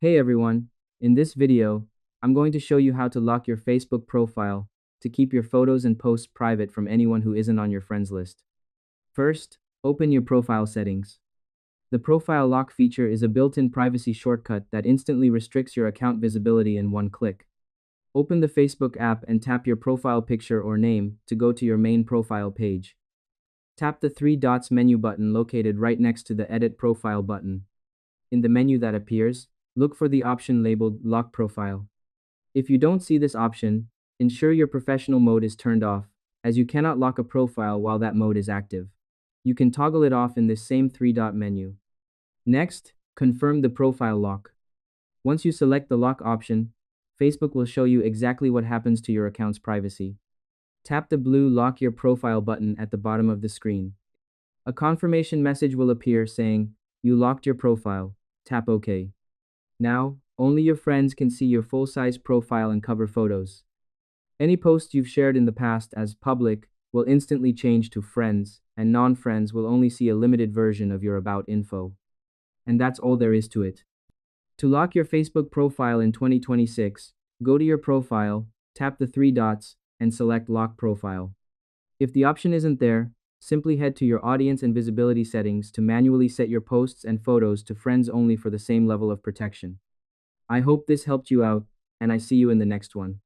Hey everyone, in this video, I'm going to show you how to lock your Facebook profile to keep your photos and posts private from anyone who isn't on your friends list. First, open your profile settings. The profile lock feature is a built-in privacy shortcut that instantly restricts your account visibility in one click. Open the Facebook app and tap your profile picture or name to go to your main profile page. Tap the three dots menu button located right next to the Edit Profile button. In the menu that appears, look for the option labeled Lock Profile. If you don't see this option, ensure your professional mode is turned off, as you cannot lock a profile while that mode is active. You can toggle it off in this same three-dot menu. Next, confirm the profile lock. Once you select the lock option, Facebook will show you exactly what happens to your account's privacy. Tap the blue Lock Your Profile button at the bottom of the screen. A confirmation message will appear saying, "You locked your profile. Tap OK." Now, only your friends can see your full-size profile and cover photos. Any posts you've shared in the past as public will instantly change to friends, and non-friends will only see a limited version of your about info. And that's all there is to it. To lock your Facebook profile in 2026, go to your profile, tap the three dots, and select Lock Profile. If the option isn't there, simply head to your audience and visibility settings to manually set your posts and photos to friends only for the same level of protection. I hope this helped you out, and I see you in the next one.